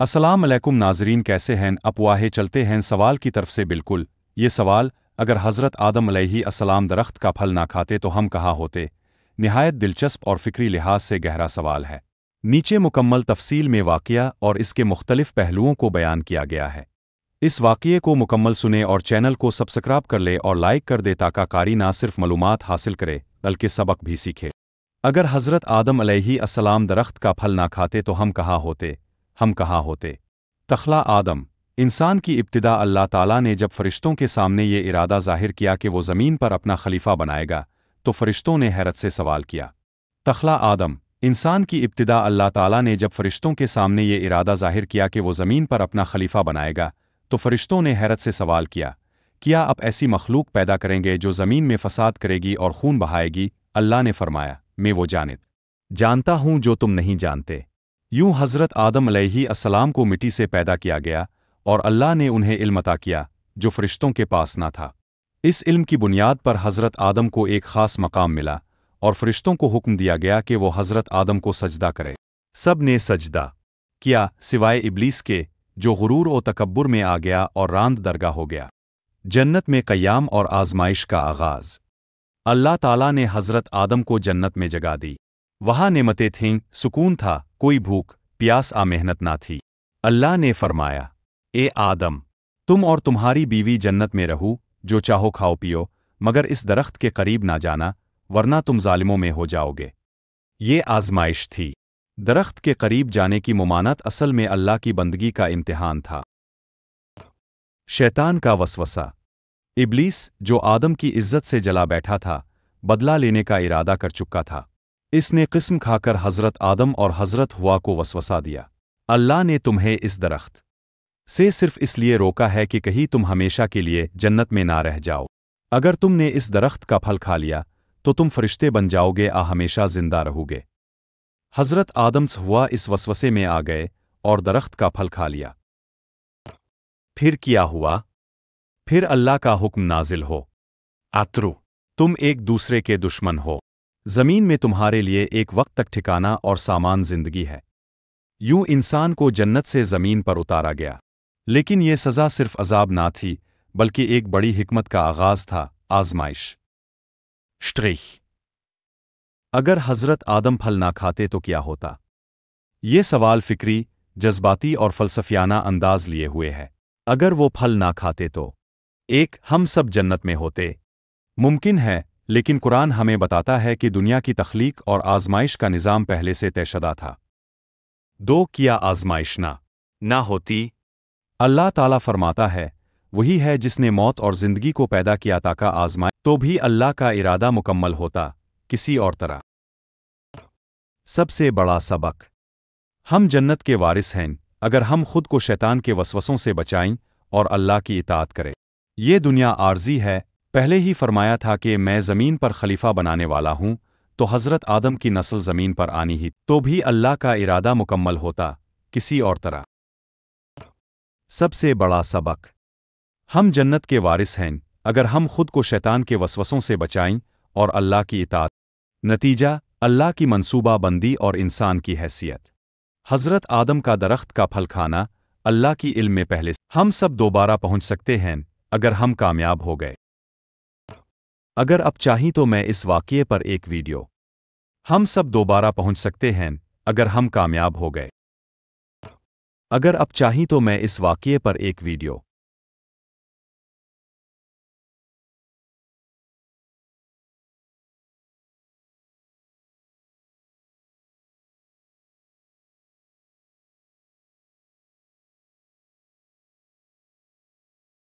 अस्सलाम अलैकुम नाज़रीन, कैसे हैं? अफवाहें चलते हैं सवाल की तरफ से। बिल्कुल ये सवाल, अगर हज़रत आदम अलैहिस्सलाम दरख्त का फल ना खाते तो हम कहाँ होते, निहायत दिलचस्प और फ़िक्री लिहाज से गहरा सवाल है। नीचे मुकम्मल तफसील में वाक़या और इसके मुख्तलिफ पहलुओं को बयान किया गया है। इस वाक़ये को मुकम्मल सुने और चैनल को सब्सक्राइब कर ले और लाइक कर दे ताकि कारी ना सिर्फ मालूमात हासिल करे बल्कि सबक भी सीखे। अगर हज़रत आदम अलैहिस्सलाम दरख्त का फल ना खाते तो हम कहाँ होते, हम कहाँ होते। तख्ला आदम, इंसान की इब्तिदा अल्लाह ताला ने जब फ़रिश्तों के सामने ये इरादा ज़ाहिर किया कि वो ज़मीन पर अपना खलीफा बनाएगा, तो फ़रिश्तों ने हैरत से सवाल किया। तख्ला आदम, इंसान की इब्तिदा अल्लाह ताला ने जब फ़रिश्तों के सामने ये इरादा ज़ाहिर किया कि वो ज़मीन पर अपना खलीफा बनाएगा, तो फ़रिश्तों ने हैरत से सवाल किया, क्या आप ऐसी मखलूक पैदा करेंगे जो ज़मीन में फ़साद करेगी और खून बहाएगी? अल्लाह ने फरमाया, मैं वो जानता हूँ जो तुम नहीं जानते। यूं हज़रत आदम अलैहिस्सलाम को मिट्टी से पैदा किया गया और अल्लाह ने उन्हें इल्म अता किया जो फ़रिश्तों के पास ना था। इस इल्म की बुनियाद पर हज़रत आदम को एक ख़ास मकाम मिला और फ़रिश्तों को हुक्म दिया गया कि वो हज़रत आदम को सजदा करे। सब ने सजदा किया सिवाय इब्लीस के, जो गुरूर और तकब्बुर में आ गया और रांद दरगाह हो गया। जन्नत में क़याम और आज़माइश का आगाज़। अल्लाह ताला ने हज़रत आदम को जन्नत में जगह दी। वहाँ नेमतें थीं, सुकून था, कोई भूख प्यास आ मेहनत ना थी। अल्लाह ने फरमाया, ए आदम, तुम और तुम्हारी बीवी जन्नत में रहो, जो चाहो खाओ पियो, मगर इस दरख्त के करीब ना जाना, वरना तुम जालिमों में हो जाओगे। ये आज़माइश थी। दरख्त के करीब जाने की मुमानत असल में अल्लाह की बंदगी का इम्तिहान था। शैतान का वसवसा। इब्लीस, जो आदम की इज्जत से जला बैठा था, बदला लेने का इरादा कर चुका था। इसने किस्म खाकर हज़रत आदम और हज़रत हुआ को वसवसा दिया। अल्लाह ने तुम्हें इस दरख्त से सिर्फ इसलिए रोका है कि कहीं तुम हमेशा के लिए जन्नत में ना रह जाओ। अगर तुमने इस दरख्त का फल खा लिया तो तुम फरिश्ते बन जाओगे, हमेशा जिंदा रहोगे। हज़रत आदम हुआ इस वसवसे में आ गए और दरख्त का फल खा लिया। फिर क्या हुआ? फिर अल्लाह का हुक्म नाजिल हो, आतरू, तुम एक दूसरे के दुश्मन हो। ज़मीन में तुम्हारे लिए एक वक्त तक ठिकाना और सामान जिंदगी है। यूं इंसान को जन्नत से ज़मीन पर उतारा गया, लेकिन ये सज़ा सिर्फ अज़ाब ना थी बल्कि एक बड़ी हिकमत का आगाज़ था, आज़माइश। श्ट्रेह। अगर हज़रत आदम फल ना खाते तो क्या होता? ये सवाल फ़िक्री, जज्बाती और फ़लसफ़ियाना अंदाज़ लिए हुए है। अगर वो फल ना खाते तो एक, हम सब जन्नत में होते। मुमकिन है, लेकिन कुरान हमें बताता है कि दुनिया की तख्लीक और आज़माइश का निज़ाम पहले से तयशदा था। दो, किया आज़माइश ना होती? अल्लाह ताला फरमाता है, वही है जिसने मौत और ज़िंदगी को पैदा किया ताकि आज़माए, तो भी अल्लाह का इरादा मुकम्मल होता किसी और तरह। सबसे बड़ा सबक। हम जन्नत के वारिस हैं अगर हम खुद को शैतान के वसवसों से बचाएं और अल्लाह की इताअत करें। ये दुनिया आर्जी है, पहले ही फरमाया था कि मैं ज़मीन पर खलीफा बनाने वाला हूँ, तो हज़रत आदम की नस्ल ज़मीन पर आनी ही, तो भी अल्लाह का इरादा मुकम्मल होता किसी और तरह। सबसे बड़ा सबक। हम जन्नत के वारिस हैं अगर हम खुद को शैतान के वसवसों से बचाएं और अल्लाह की इताअत। नतीजा, अल्लाह की मंसूबा बंदी और इंसान की हैसियत। हज़रत आदम का दरख्त का फल खाना अल्लाह की इल्म में पहले। हम सब दोबारा पहुंच सकते हैं अगर हम कामयाब हो गए। अगर अब चाहीं तो मैं इस वाक़ये पर एक वीडियो। हम सब दोबारा पहुंच सकते हैं अगर हम कामयाब हो गए। अगर अब चाहीं तो मैं इस वाक़ये पर एक वीडियो।